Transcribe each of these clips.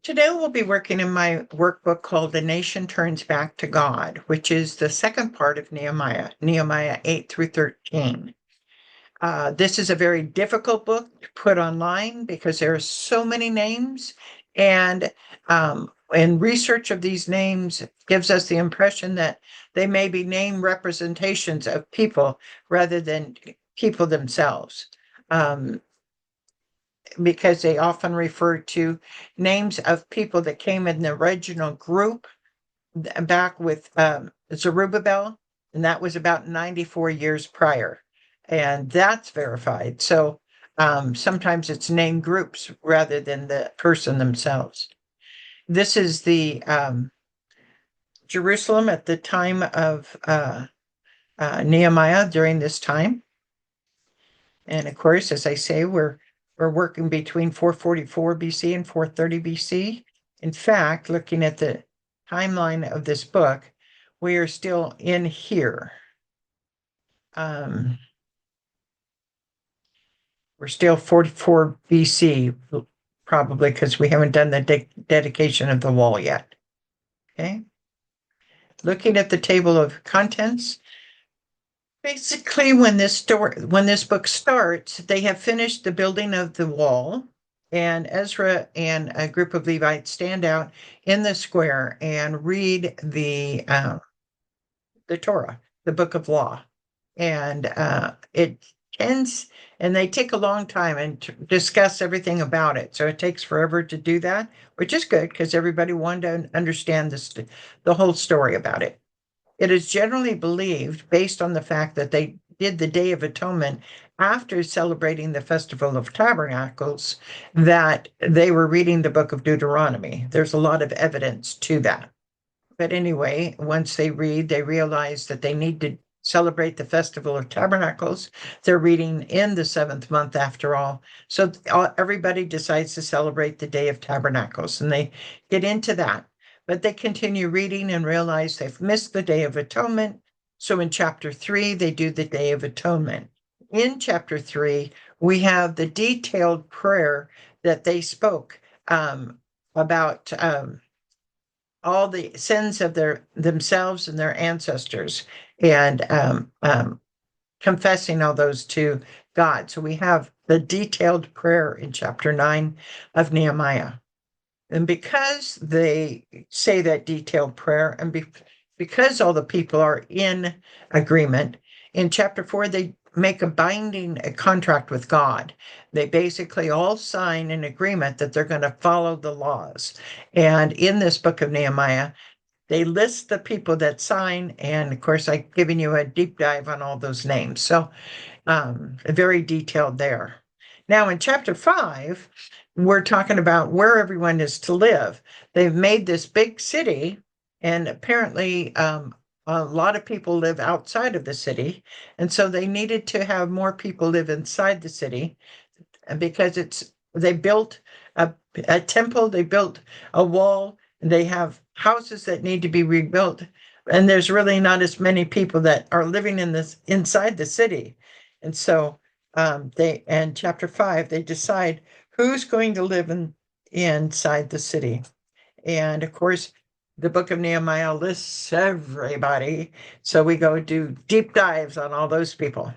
Today we'll be working in my workbook called The Nation Turns Back to God, which is the second part of Nehemiah, Nehemiah 8 through 13. This is a very difficult book to put online because there are so many names, and research of these names gives us the impression that they may be name representations of people rather than people themselves. Because they often refer to names of people that came in the original group back with Zerubbabel, and that was about 94 years prior. And that's verified. So sometimes it's name groups rather than the person themselves. This is the Jerusalem at the time of Nehemiah during this time. And of course, as I say, we're working between 444 BC and 430 BC. In fact, looking at the timeline of this book, we are still in here. We're still 44 BC, probably because we haven't done the dedication of the wall yet. Okay. Looking at the table of contents, basically, when this book starts, they have finished the building of the wall, and Ezra and a group of Levites stand out in the square and read the Torah, the book of law, and it ends, and they take a long time and discuss everything about it. So it takes forever to do that, which is good because everybody wanted to understand the whole story about it. It is generally believed, based on the fact that they did the Day of Atonement after celebrating the Festival of Tabernacles, that they were reading the book of Deuteronomy. There's a lot of evidence to that. But anyway, once they read, they realize that they need to celebrate the Festival of Tabernacles. They're reading in the seventh month after all. So everybody decides to celebrate the Day of Tabernacles, and they get into that. But they continue reading and realize they've missed the Day of Atonement. So in chapter 3, they do the Day of Atonement. In chapter 3, we have the detailed prayer that they spoke about all the sins of themselves and their ancestors, and confessing all those to God. So we have the detailed prayer in chapter 9 of Nehemiah. And because they say that detailed prayer, and because all the people are in agreement, in chapter 4, they make a binding contract with God. They basically all sign an agreement that they're going to follow the laws. And in this book of Nehemiah, they list the people that sign. And of course, I've given you a deep dive on all those names. So very detailed there. Now, in chapter 5, we're talking about where everyone is to live. They've made this big city, and apparently a lot of people live outside of the city. And so they needed to have more people live inside the city because they built a temple, they built a wall, and they have houses that need to be rebuilt. And there's really not as many people that are living inside the city. And so in chapter 5, they decide who's going to live inside the city. And of course, the book of Nehemiah lists everybody. So we go do deep dives on all those people.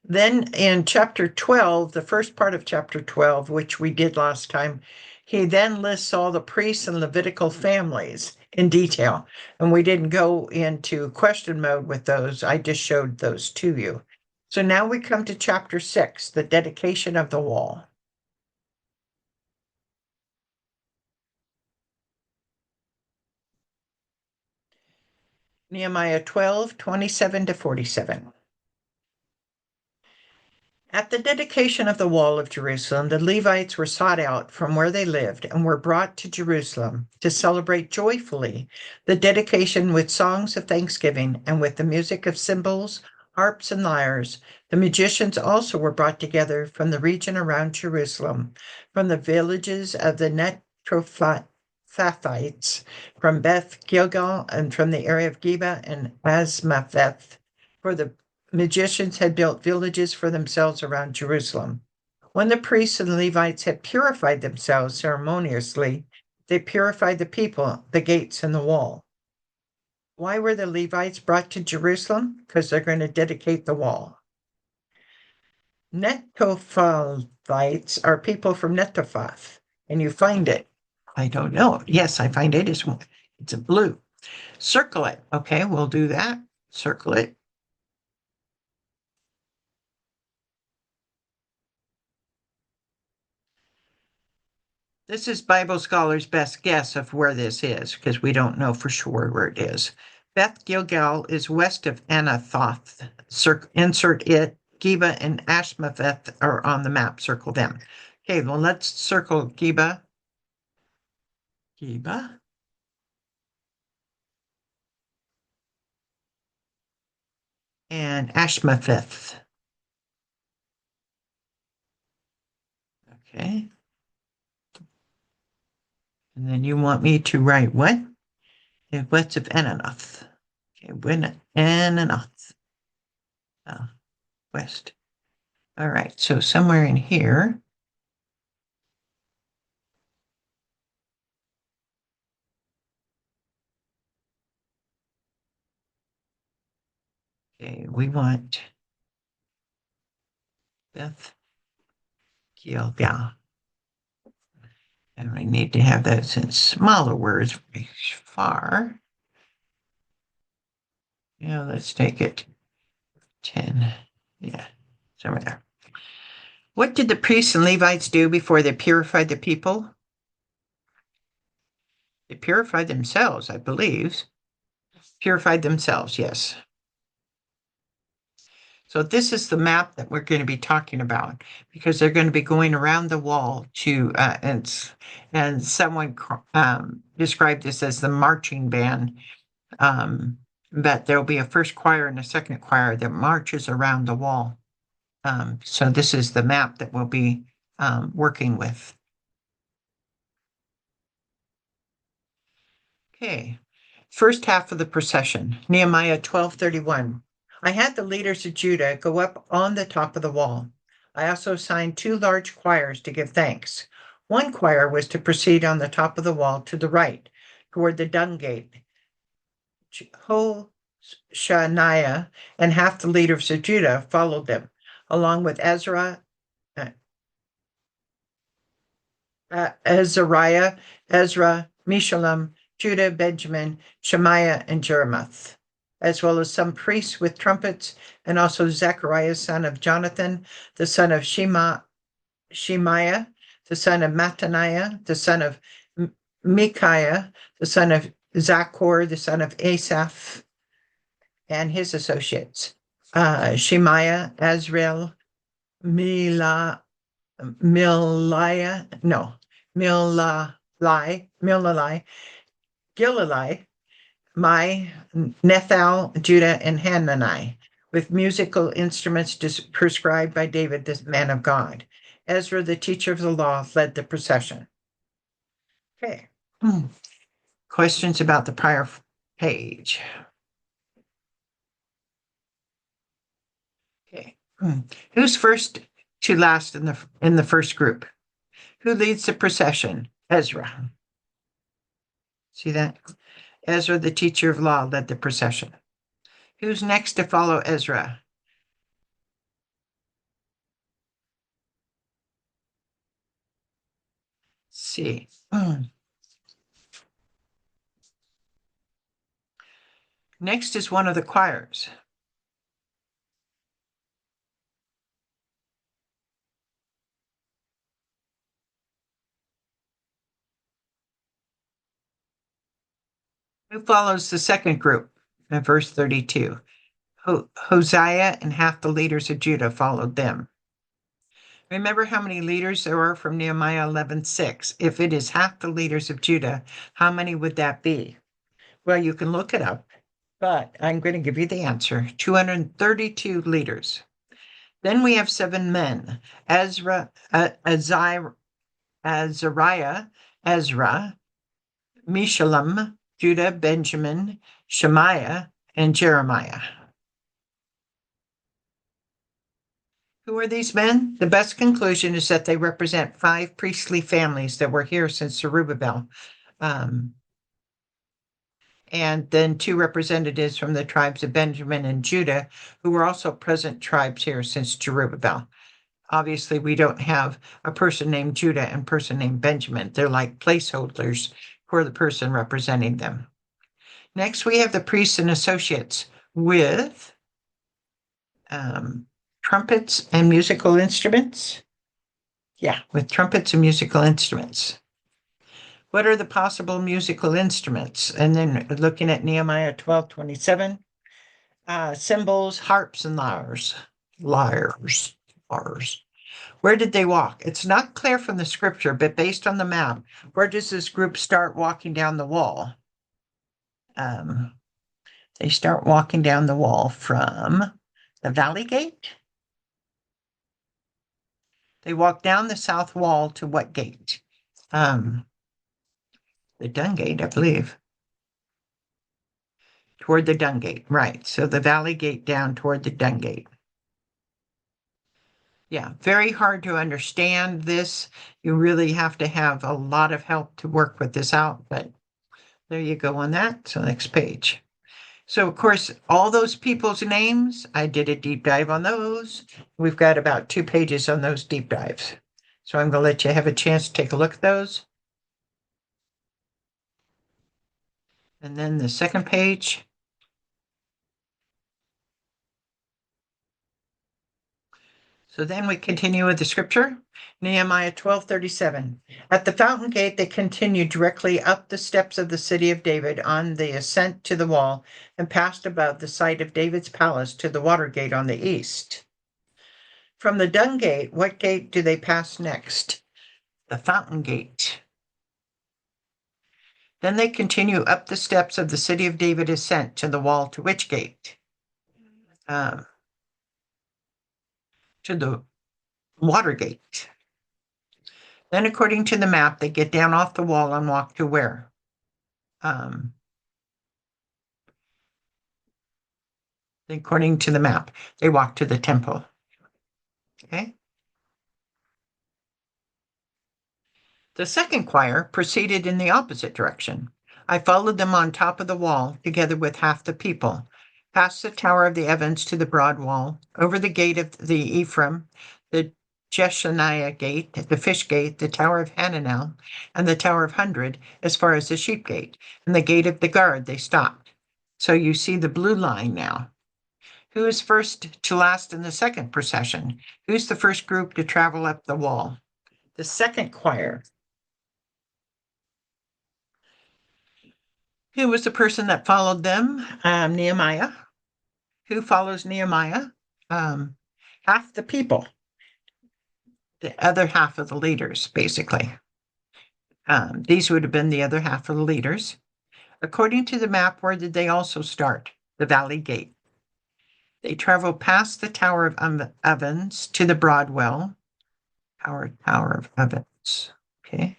Then in chapter 12, the first part of chapter 12, which we did last time, he then lists all the priests and Levitical families in detail. And we didn't go into question mode with those. I just showed those to you. So now we come to chapter 6, the dedication of the wall. Nehemiah 12, 27 to 47. At the dedication of the wall of Jerusalem, the Levites were sought out from where they lived and were brought to Jerusalem to celebrate joyfully the dedication with songs of thanksgiving and with the music of cymbals, harps, and lyres. The musicians also were brought together from the region around Jerusalem, from the villages of the Netophathites, from Beth Gilgal, and from the area of Geba and Asmapheth, for the magicians had built villages for themselves around Jerusalem. When the priests and Levites had purified themselves ceremoniously, they purified the people, the gates, and the wall. Why were the Levites brought to Jerusalem? Because they're going to dedicate the wall. Netophathites are people from Netophath, and you find it. I don't know. Yes, I find it is one. It's a blue. Circle it. Okay, we'll do that. Circle it. This is Bible scholars' best guess of where this is, because we don't know for sure where it is. Beth Gilgal is west of Anathoth. Insert it. Geba and Ashmapheth are on the map. Circle them. Okay, well, let's circle Geba. Geba. And Ashmapheth. Okay. And then you want me to write what? West of Anathoth. Okay, when Anathoth. West. All right, so somewhere in here. Okay, we want Beth Gilgal. And we need to have those in smaller words far. Yeah, let's take it 10. Yeah, somewhere there. What did the priests and Levites do before they purified the people? They purified themselves, I believe. Purified themselves, yes. So this is the map that we're going to be talking about, because they're going to be going around the wall to, and someone described this as the marching band, but there'll be a first choir and a second choir that marches around the wall. So this is the map that we'll be working with. Okay, first half of the procession, Nehemiah 12:31. I had the leaders of Judah go up on the top of the wall. I also assigned two large choirs to give thanks. One choir was to proceed on the top of the wall to the right, toward the dung gate. Hoshaniah and half the leaders of Judah followed them, along with Azariah, Ezra, Meshullam, Judah, Benjamin, Shemaiah, and Jeremoth, as well as some priests with trumpets, and also Zechariah, son of Jonathan, the son of Shemaiah, the son of Mattaniah, the son of Micaiah, the son of Zachor, the son of Asaph, and his associates, Shemaiah, Azrael, Milalai, Gilalai, Mai, Nethal, Judah, and Hanani, with musical instruments prescribed by David, the man of God. Ezra, the teacher of the law, led the procession. Okay. Questions about the prior page? Okay. Who's first to last in the first group? Who leads the procession? Ezra. See that? Ezra, the teacher of law, led the procession. Who's next to follow Ezra? See. Next is one of the choirs. Who follows the second group? In verse 32. Hosea and half the leaders of Judah followed them. Remember how many leaders there are from Nehemiah 11:6. If it is half the leaders of Judah, how many would that be? Well, you can look it up, but I'm going to give you the answer. 232 leaders. Then we have 7 men: Azariah, Ezra, Meshullam, Judah, Benjamin, Shemaiah, and Jeremiah. Who are these men? The best conclusion is that they represent 5 priestly families that were here since Zerubbabel. And then 2 representatives from the tribes of Benjamin and Judah, who were also present tribes here since Zerubbabel. Obviously, we don't have a person named Judah and person named Benjamin. They're like placeholders for the person representing them. Next, we have the priests and associates with trumpets and musical instruments. Yeah, with trumpets and musical instruments. What are the possible musical instruments? And then looking at Nehemiah 12:27, cymbals, harps, and lyres. Lyres. Where did they walk? It's not clear from the scripture, but based on the map, where does this group start walking down the wall? They start walking down the wall from the Valley Gate. They walk down the south wall to what gate? The Dung Gate, I believe. Toward the Dung Gate, right. So the Valley Gate down toward the Dung Gate. Yeah, very hard to understand this. You really have to have a lot of help to work with this out, but there you go on that. So next page. So of course, all those people's names, I did a deep dive on those. We've got about 2 pages on those deep dives. So I'm going to let you have a chance to take a look at those. And then the second page. So then we continue with the scripture, Nehemiah 12:37. At the fountain gate, they continued directly up the steps of the city of David on the ascent to the wall and passed above the site of David's palace to the water gate on the east. From the dung gate, what gate do they pass next? The fountain gate. Then they continue up the steps of the city of David ascent to the wall to which gate? To the Watergate. Then, according to the map, they get down off the wall and walk to where? According to the map, they walk to the temple. Okay. The second choir proceeded in the opposite direction. I followed them on top of the wall, together with half the people, past the Tower of the Evans to the broad wall, over the gate of the Ephraim, the Jeshaniah gate, the fish gate, the Tower of Hananel, and the Tower of 100, as far as the sheep gate, and the gate of the guard. They stopped. So you see the blue line now. Who is first to last in the second procession? Who's the first group to travel up the wall? The second choir. Who was the person that followed them? Nehemiah. Who follows Nehemiah? Half the people, the other half of the leaders, basically. These would have been the other half of the leaders. According to the map, where did they also start? The Valley Gate. They traveled past the Tower of Ovens to the Broadwell. Tower of Ovens. Okay.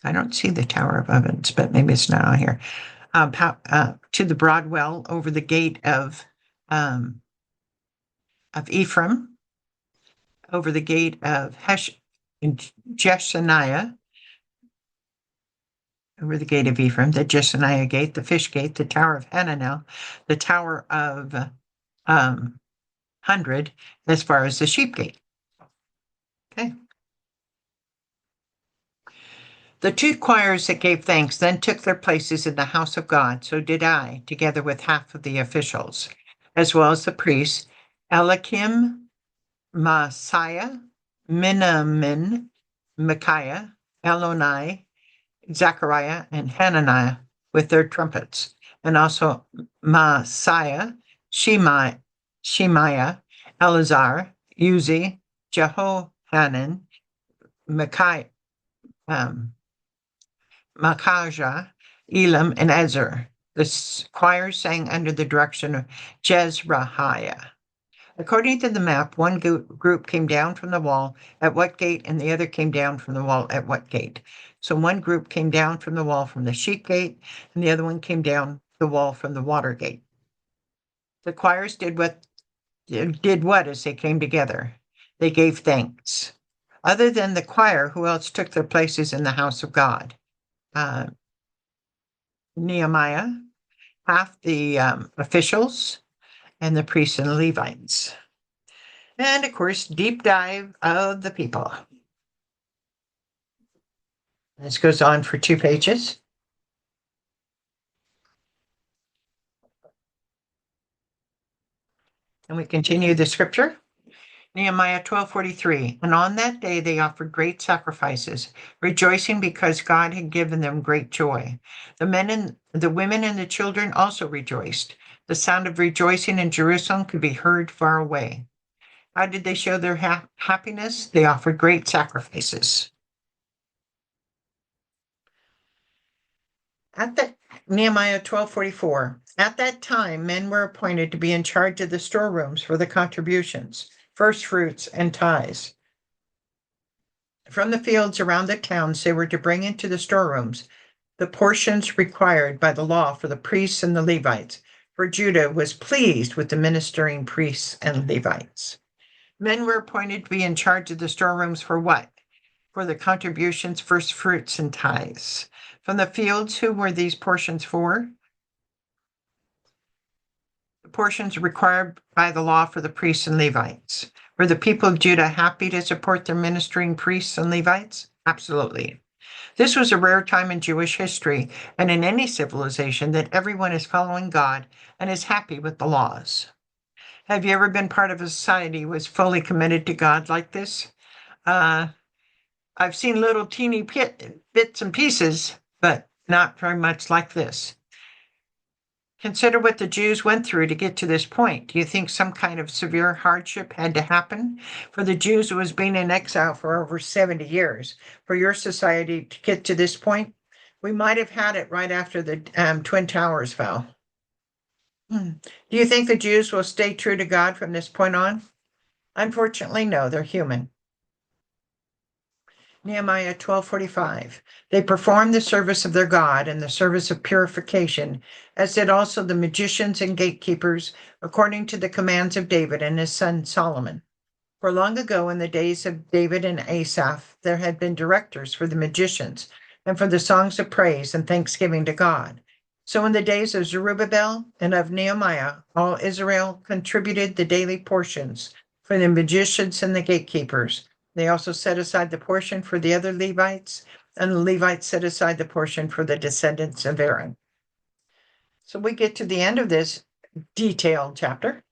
I don't see the Tower of Ovens, but maybe it's not on here. To the Broadwell over the gate of Ephraim, over the gate of Jeshaniah, over the gate of Ephraim, the Jeshaniah gate, the fish gate, the Tower of Hananel, the Tower of 100, as far as the sheep gate. Okay. The 2 choirs that gave thanks then took their places in the house of God. So did I, together with half of the officials, as well as the priests, Eliakim, Maaseiah, Minamin, Micaiah, Eloni, Zechariah, and Hananiah with their trumpets, and also Maaseiah, Shemaiah, Eleazar, Uzi, Jehohanan, Makajah, Elam, and Ezer. The choirs sang under the direction of Jezrahiah. According to the map, one group came down from the wall at what gate, and the other came down from the wall at what gate. So one group came down from the wall from the sheep gate, and the other one came down the wall from the water gate. The choirs did what as they came together? they gave thanks. Other than the choir, who else took their places in the house of God? Nehemiah, half the officials, and the priests and Levites. And of course, deep dive of the people. This goes on for 2 pages. And we continue the scripture. Nehemiah 12:43. And on that day they offered great sacrifices, rejoicing because God had given them great joy. The women and the children also rejoiced. The sound of rejoicing in Jerusalem could be heard far away. How did they show their happiness? They offered great sacrifices. Nehemiah 12:44. At that time, men were appointed to be in charge of the storerooms for the contributions, first fruits, and tithes. From the fields around the towns, they were to bring into the storerooms the portions required by the law for the priests and the Levites, for Judah was pleased with the ministering priests and Levites. Men were appointed to be in charge of the storerooms for what? For the contributions, first fruits, and tithes. From the fields, who were these portions for? The portions required by the law for the priests and Levites. Were the people of Judah happy to support their ministering priests and Levites? Absolutely. This was a rare time in Jewish history and in any civilization that everyone is following God and is happy with the laws. Have you ever been part of a society who was fully committed to God like this? I've seen little teeny bits and pieces, but not very much like this. Consider what the Jews went through to get to this point. Do you think some kind of severe hardship had to happen? For the Jews, it was being in exile for over 70 years. For your society to get to this point, we might have had it right after the Twin Towers fell. Do you think the Jews will stay true to God from this point on? Unfortunately, no, they're human. Nehemiah 12:45. They performed the service of their God and the service of purification, as did also the magicians and gatekeepers, according to the commands of David and his son Solomon. For long ago, in the days of David and Asaph, there had been directors for the magicians and for the songs of praise and thanksgiving to God. So in the days of Zerubbabel and of Nehemiah, all Israel contributed the daily portions for the magicians and the gatekeepers. They also set aside the portion for the other Levites, and the Levites set aside the portion for the descendants of Aaron. So we get to the end of this detailed chapter.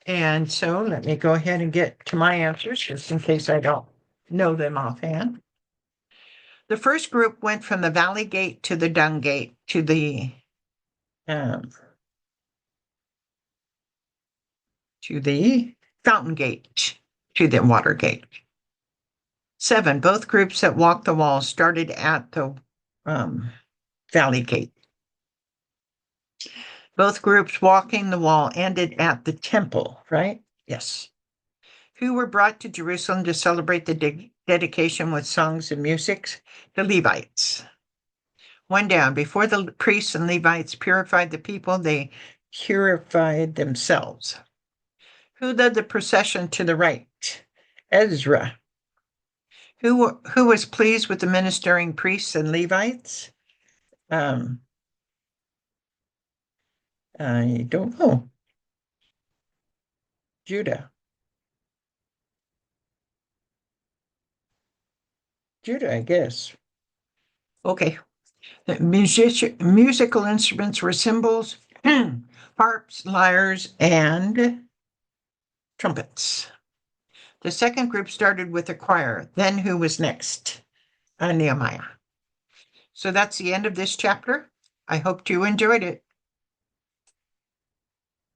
And so let me go ahead and get to my answers, just in case I don't know them offhand. The first group went from the Valley Gate to the Dung Gate to the Fountain Gate to the Water Gate. 7, both groups that walked the wall started at the Valley Gate. Both groups walking the wall ended at the temple, right? Yes. Who were brought to Jerusalem to celebrate the dedication with songs and music? The Levites. 1 down. Before the priests and Levites purified the people, they purified themselves. Who led the procession to the right? Ezra. Who was pleased with the ministering priests and Levites? I don't know. Judah, I guess. Okay. The musical instruments were cymbals, harps, lyres, and trumpets. The second group started with a choir. Then who was next? Nehemiah. So that's the end of this chapter. I hope you enjoyed it.